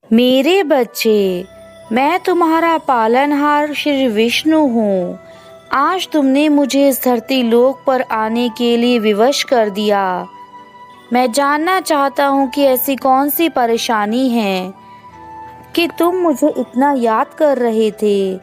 मेरे बच्चे, मैं तुम्हारा पालनहार श्री विष्णु हूँ। आज तुमने मुझे इस धरती लोक पर आने के लिए विवश कर दिया। मैं जानना चाहता हूँ कि ऐसी कौन सी परेशानी है कि तुम मुझे इतना याद कर रहे थे।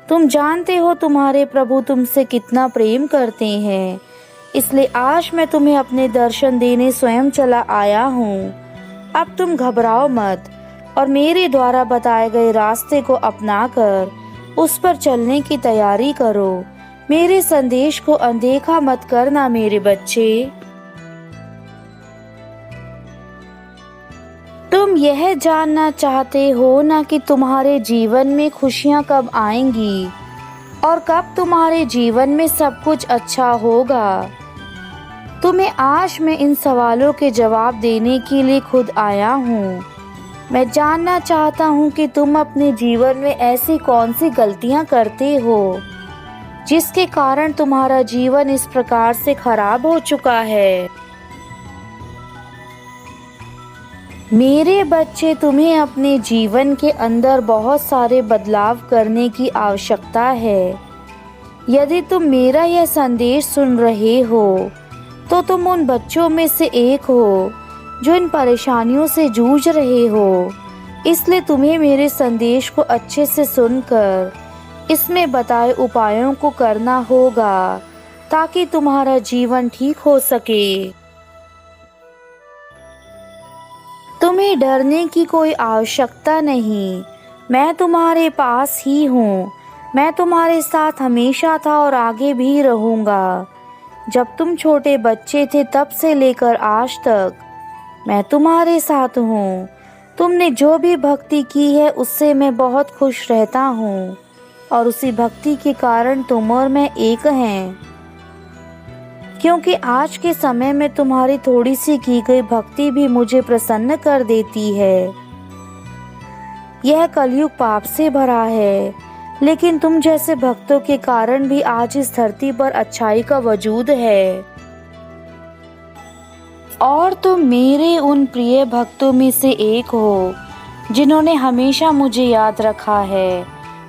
तुम जानते हो तुम्हारे प्रभु तुमसे कितना प्रेम करते हैं, इसलिए आज मैं तुम्हें अपने दर्शन देने स्वयं चला आया हूँ। अब तुम घबराओ मत और मेरे द्वारा बताए गए रास्ते को अपनाकर उस पर चलने की तैयारी करो। मेरे संदेश को अनदेखा मत करना मेरे बच्चे। तुम यह जानना चाहते हो ना कि तुम्हारे जीवन में खुशियाँ कब आएंगी और कब तुम्हारे जीवन में सब कुछ अच्छा होगा। तुम्हें आज मैं इन सवालों के जवाब देने के लिए खुद आया हूँ। मैं जानना चाहता हूँ कि तुम अपने जीवन में ऐसी कौन सी गलतियाँ करते हो जिसके कारण तुम्हारा जीवन इस प्रकार से खराब हो चुका है। मेरे बच्चे, तुम्हें अपने जीवन के अंदर बहुत सारे बदलाव करने की आवश्यकता है। यदि तुम मेरा यह संदेश सुन रहे हो तो तुम उन बच्चों में से एक हो जो इन परेशानियों से जूझ रहे हो। इसलिए तुम्हें मेरे संदेश को अच्छे से सुनकर इसमें बताए उपायों को करना होगा ताकि तुम्हारा जीवन ठीक हो सके। तुम्हें डरने की कोई आवश्यकता नहीं। मैं तुम्हारे पास ही हूँ। मैं तुम्हारे साथ हमेशा था और आगे भी रहूँगा। जब तुम छोटे बच्चे थे तब से लेकर आज तक मैं तुम्हारे साथ हूँ। तुमने जो भी भक्ति की है उससे मैं बहुत खुश रहता हूँ और उसी भक्ति के कारण तुम और मैं एक हैं। क्योंकि आज के समय में तुम्हारी थोड़ी सी की गई भक्ति भी मुझे प्रसन्न कर देती है। यह कलयुग पाप से भरा है, लेकिन तुम जैसे भक्तों के कारण भी आज इस धरती पर अच्छाई का वजूद है। और तुम मेरे उन प्रिय भक्तों में से एक हो जिन्होंने हमेशा मुझे याद रखा है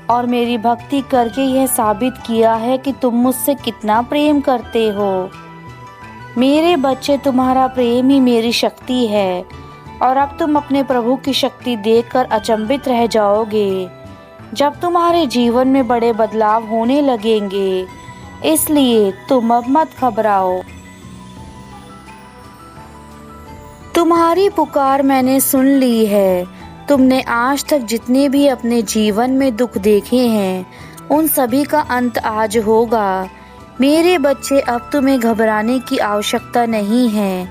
और मेरी भक्ति करके यह साबित किया है कि तुम मुझसे कितना प्रेम करते हो। मेरे बच्चे, तुम्हारा प्रेम ही मेरी शक्ति है और अब तुम अपने प्रभु की शक्ति देखकर अचंभित रह जाओगे जब तुम्हारे जीवन में बड़े बदलाव होने लगेंगे। इसलिए तुम अब मत घबराओ। तुम्हारी पुकार मैंने सुन ली है। तुमने आज तक जितने भी अपने जीवन में दुख देखे हैं उन सभी का अंत आज होगा। मेरे बच्चे, अब तुम्हें घबराने की आवश्यकता नहीं है,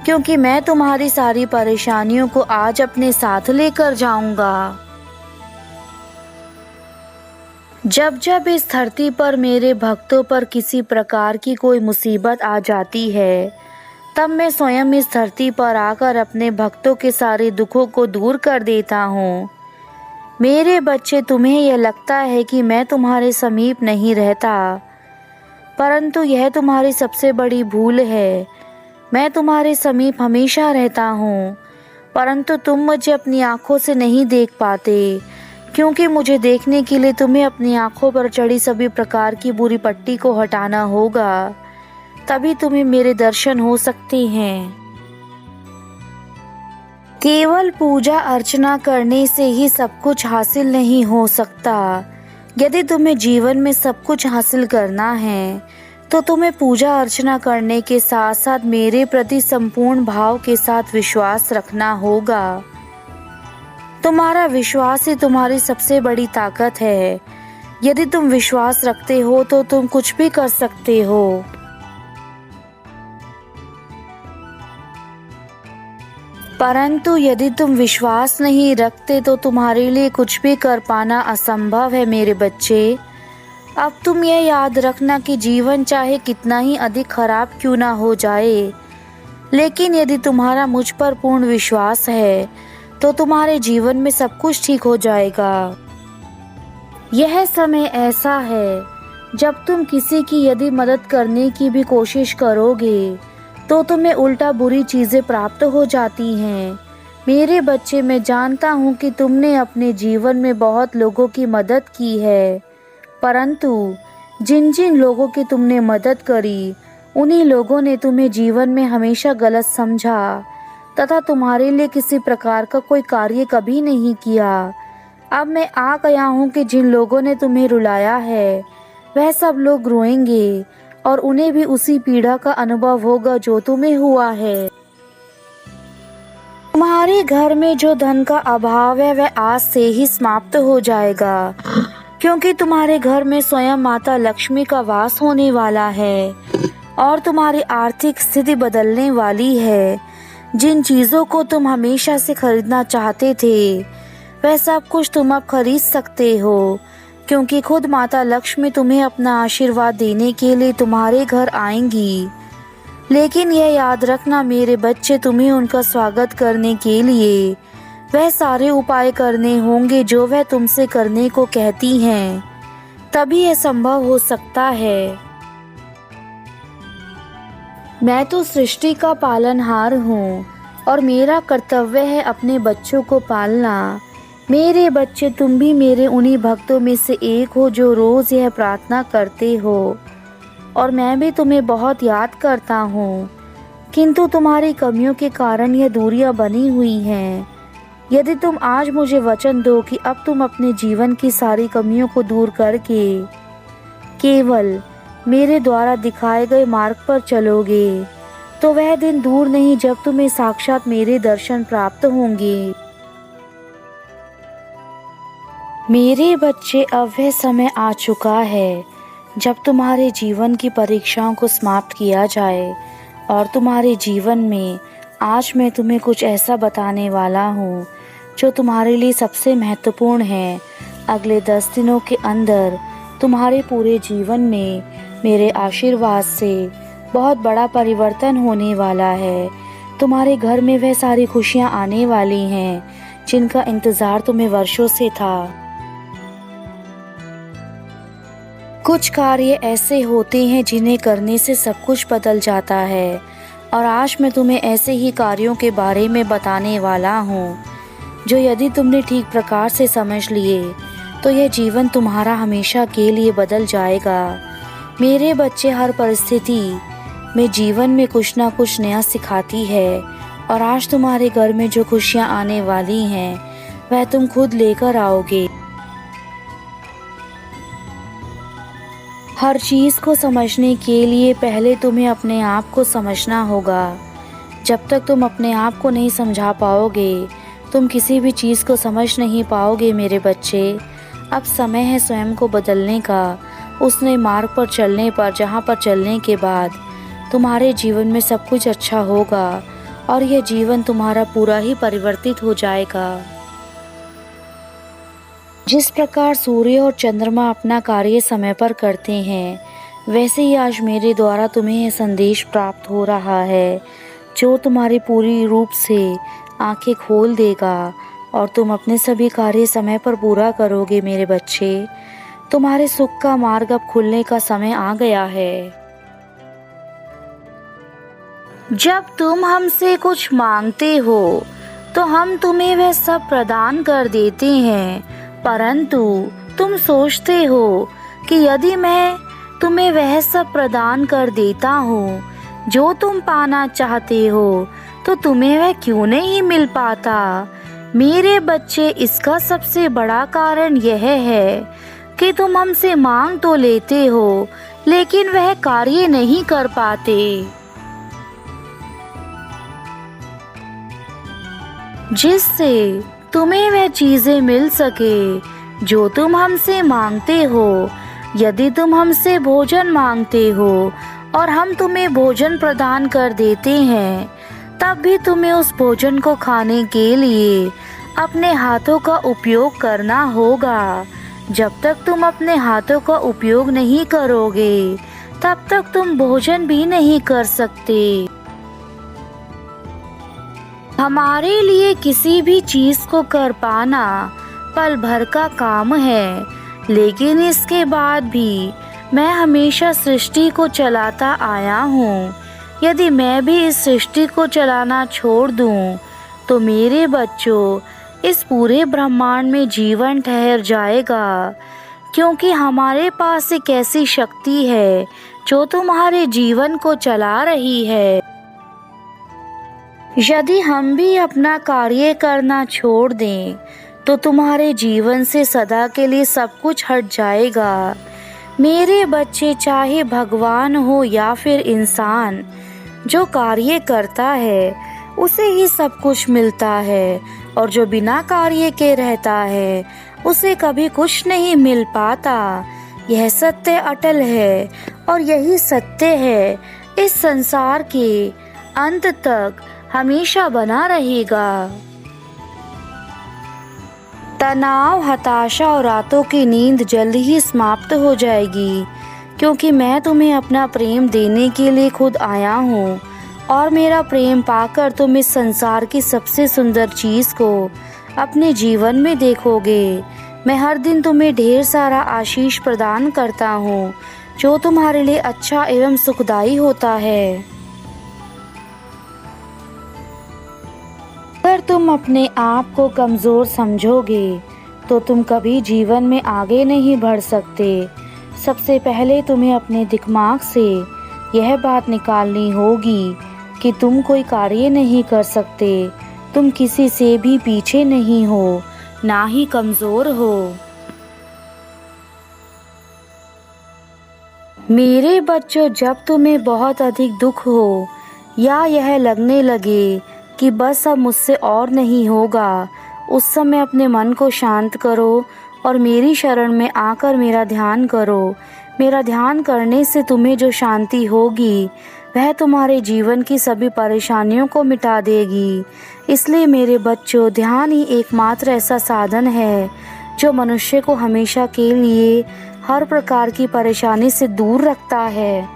क्योंकि मैं तुम्हारी सारी परेशानियों को आज अपने साथ लेकर जाऊंगा। जब जब इस धरती पर मेरे भक्तों पर किसी प्रकार की कोई मुसीबत आ जाती है तब मैं स्वयं इस धरती पर आकर अपने भक्तों के सारे दुखों को दूर कर देता हूँ। मेरे बच्चे, तुम्हें यह लगता है कि मैं तुम्हारे समीप नहीं रहता, परंतु यह तुम्हारी सबसे बड़ी भूल है। मैं तुम्हारे समीप हमेशा रहता हूँ, परंतु तुम मुझे अपनी आँखों से नहीं देख पाते, क्योंकि मुझे देखने के लिए तुम्हें अपनी आँखों पर चढ़ी सभी प्रकार की बुरी पट्टी को हटाना होगा, तभी तुम्हें मेरे दर्शन हो सकते हैं। केवल पूजा अर्चना करने से ही सब कुछ हासिल नहीं हो सकता। यदि तुम्हें जीवन में सब कुछ हासिल करना है तो तुम्हें पूजा अर्चना करने के साथ साथ मेरे प्रति संपूर्ण भाव के साथ विश्वास रखना होगा। तुम्हारा विश्वास ही तुम्हारी सबसे बड़ी ताकत है। यदि तुम विश्वास रखते हो तो तुम कुछ भी कर सकते हो। परंतु यदि तुम विश्वास नहीं रखते तो तुम्हारे लिए कुछ भी कर पाना असंभव है मेरे बच्चे। अब तुम यह याद रखना कि जीवन चाहे कितना ही अधिक खराब क्यों ना हो जाए, लेकिन यदि तुम्हारा मुझ पर पूर्ण विश्वास है तो तुम्हारे जीवन में सब कुछ ठीक हो जाएगा। यह समय ऐसा है जब तुम किसी की यदि मदद करने की भी कोशिश करोगे तो तुम्हें उल्टा बुरी चीजें प्राप्त हो जाती हैं। मेरे बच्चे, मैं जानता हूँ कि तुमने अपने जीवन में बहुत लोगों की मदद की है, परंतु जिन जिन लोगों की तुमने मदद करी, उन्हीं लोगों ने तुम्हें जीवन में हमेशा गलत समझा तथा तुम्हारे लिए किसी प्रकार का कोई कार्य कभी नहीं किया। अब मैं आ गया हूँ कि जिन लोगों ने तुम्हें रुलाया है, वह सब लोग रोएंगे और उन्हें भी उसी पीड़ा का अनुभव होगा जो तुम्हें हुआ है। तुम्हारे घर में जो धन का अभाव है, वह आज से ही समाप्त हो जाएगा, क्योंकि तुम्हारे घर में स्वयं माता लक्ष्मी का वास होने वाला है और तुम्हारी आर्थिक स्थिति बदलने वाली है। जिन चीज़ों को तुम हमेशा से खरीदना चाहते थे, वह सब कुछ तुम अब खरीद सकते हो, क्योंकि खुद माता लक्ष्मी तुम्हें अपना आशीर्वाद देने के लिए तुम्हारे घर आएंगी। लेकिन यह याद रखना मेरे बच्चे, तुम्हें उनका स्वागत करने के लिए वह सारे उपाय करने होंगे जो वह तुमसे करने को कहती हैं, तभी यह संभव हो सकता है। मैं तो सृष्टि का पालनहार हूँ और मेरा कर्तव्य है अपने बच्चों को पालना। मेरे बच्चे, तुम भी मेरे उन्हीं भक्तों में से एक हो जो रोज़ यह प्रार्थना करते हो, और मैं भी तुम्हें बहुत याद करता हूँ, किंतु तुम्हारी कमियों के कारण यह दूरियां बनी हुई हैं। यदि तुम आज मुझे वचन दो कि अब तुम अपने जीवन की सारी कमियों को दूर करके केवल मेरे द्वारा दिखाए गए मार्ग पर चलोगे, तो वह दिन दूर नहीं जब तुम्हें साक्षात मेरे दर्शन प्राप्त होंगे। मेरे बच्चे, अब वह समय आ चुका है जब तुम्हारे जीवन की परीक्षाओं को समाप्त किया जाए, और तुम्हारे जीवन में आज मैं तुम्हें कुछ ऐसा बताने वाला हूँ जो तुम्हारे लिए सबसे महत्वपूर्ण है। अगले 10 दिनों के अंदर तुम्हारे पूरे जीवन में मेरे आशीर्वाद से बहुत बड़ा परिवर्तन होने वाला है। तुम्हारे घर में वह सारी खुशियाँ आने वाली हैं जिनका इंतज़ार तुम्हें वर्षों से था। कुछ कार्य ऐसे होते हैं जिन्हें करने से सब कुछ बदल जाता है, और आज मैं तुम्हें ऐसे ही कार्यों के बारे में बताने वाला हूँ जो यदि तुमने ठीक प्रकार से समझ लिए तो यह जीवन तुम्हारा हमेशा के लिए बदल जाएगा। मेरे बच्चे, हर परिस्थिति में जीवन में कुछ ना कुछ नया सिखाती है, और आज तुम्हारे घर में जो खुशियाँ आने वाली हैं वह तुम खुद लेकर आओगे। हर चीज़ को समझने के लिए पहले तुम्हें अपने आप को समझना होगा। जब तक तुम अपने आप को नहीं समझा पाओगे, तुम किसी भी चीज़ को समझ नहीं पाओगे। मेरे बच्चे, अब समय है स्वयं को बदलने का, उस नए मार्ग पर चलने पर, जहाँ पर चलने के बाद तुम्हारे जीवन में सब कुछ अच्छा होगा और यह जीवन तुम्हारा पूरा ही परिवर्तित हो जाएगा। जिस प्रकार सूर्य और चंद्रमा अपना कार्य समय पर करते हैं, वैसे ही आज मेरे द्वारा तुम्हें यह संदेश प्राप्त हो रहा है जो तुम्हारी पूरी रूप से आंखें खोल देगा और तुम अपने सभी कार्य समय पर पूरा करोगे। मेरे बच्चे, तुम्हारे सुख का मार्ग अब खुलने का समय आ गया है। जब तुम हमसे कुछ मांगते हो तो हम तुम्हें वह सब प्रदान कर देते हैं, परंतु तुम सोचते हो कि यदि मैं तुम्हें वह सब प्रदान कर देता हूँ जो तुम पाना चाहते हो तो तुम्हें वह क्यों नहीं मिल पाता। मेरे बच्चे, इसका सबसे बड़ा कारण यह है कि तुम हमसे मांग तो लेते हो लेकिन वह कार्य नहीं कर पाते। जिससे तुम्हें वह चीजें मिल सके जो तुम हमसे मांगते हो। यदि तुम हमसे भोजन मांगते हो और हम तुम्हें भोजन प्रदान कर देते हैं, तब भी तुम्हें उस भोजन को खाने के लिए अपने हाथों का उपयोग करना होगा। जब तक तुम अपने हाथों का उपयोग नहीं करोगे, तब तक तुम भोजन भी नहीं कर सकते। हमारे लिए किसी भी चीज को कर पाना पल भर का काम है, लेकिन इसके बाद भी मैं हमेशा सृष्टि को चलाता आया हूँ। यदि मैं भी इस सृष्टि को चलाना छोड़ दूँ तो मेरे बच्चों, इस पूरे ब्रह्मांड में जीवन ठहर जाएगा, क्योंकि हमारे पास एक ऐसी शक्ति है जो तुम्हारे जीवन को चला रही है। यदि हम भी अपना कार्य करना छोड़ दें तो तुम्हारे जीवन से सदा के लिए सब कुछ हट जाएगा। मेरे बच्चे, चाहे भगवान हो या फिर इंसान, जो कार्य करता है उसे ही सब कुछ मिलता है, और जो बिना कार्य के रहता है उसे कभी कुछ नहीं मिल पाता। यह सत्य अटल है और यही सत्य है इस संसार के अंत तक हमेशा बना रहेगा। तनाव, हताशा और रातों की नींद जल्द ही समाप्त हो जाएगी, क्योंकि मैं तुम्हें अपना प्रेम देने के लिए खुद आया हूँ, और मेरा प्रेम पाकर तुम इस संसार की सबसे सुंदर चीज़ को अपने जीवन में देखोगे। मैं हर दिन तुम्हें ढेर सारा आशीष प्रदान करता हूँ, जो तुम्हारे लिए अच्छा एवं सुखदायी होता है। अगर तुम अपने आप को कमज़ोर समझोगे तो तुम कभी जीवन में आगे नहीं बढ़ सकते। सबसे पहले तुम्हें अपने दिमाग से यह बात निकालनी होगी कि तुम कोई कार्य नहीं कर सकते। तुम किसी से भी पीछे नहीं हो, ना ही कमज़ोर हो। मेरे बच्चों, जब तुम्हें बहुत अधिक दुख हो या यह लगने लगे कि बस अब मुझसे और नहीं होगा, उस समय अपने मन को शांत करो और मेरी शरण में आकर मेरा ध्यान करो। मेरा ध्यान करने से तुम्हें जो शांति होगी वह तुम्हारे जीवन की सभी परेशानियों को मिटा देगी। इसलिए मेरे बच्चों, ध्यान ही एकमात्र ऐसा साधन है जो मनुष्य को हमेशा के लिए हर प्रकार की परेशानी से दूर रखता है।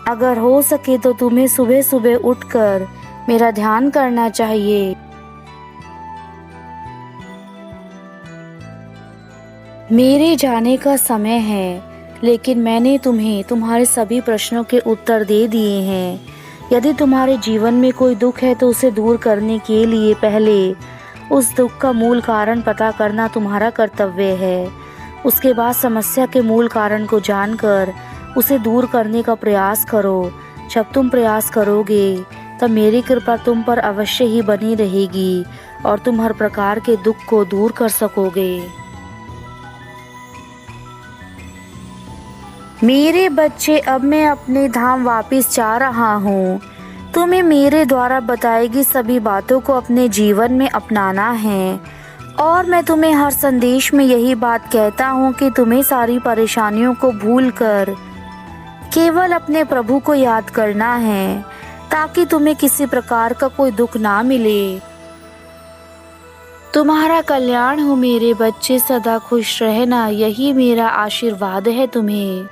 अगर हो सके तो तुम्हें सुबह सुबह उठकर मेरा ध्यान करना चाहिए। मेरे जाने का समय है, लेकिन मैंने तुम्हें तुम्हारे सभी प्रश्नों के उत्तर दे दिए हैं। यदि तुम्हारे जीवन में कोई दुख है तो उसे दूर करने के लिए पहले उस दुख का मूल कारण पता करना तुम्हारा कर्तव्य है। उसके बाद समस्या के मूल कारण को जानकर उसे दूर करने का प्रयास करो। जब तुम प्रयास करोगे तब मेरी कृपा तुम पर अवश्य ही बनी रहेगी और तुम हर प्रकार के दुख को दूर कर सकोगे। मेरे बच्चे, अब मैं अपने धाम वापस जा रहा हूँ। तुम्हें मेरे द्वारा बताएगी सभी बातों को अपने जीवन में अपनाना है, और मैं तुम्हें हर संदेश में यही बात कहता हूँ कि तुम्हें सारी परेशानियों को भूलकर केवल अपने प्रभु को याद करना है, ताकि तुम्हें किसी प्रकार का कोई दुख ना मिले। तुम्हारा कल्याण हो मेरे बच्चे, सदा खुश रहना, यही मेरा आशीर्वाद है तुम्हें।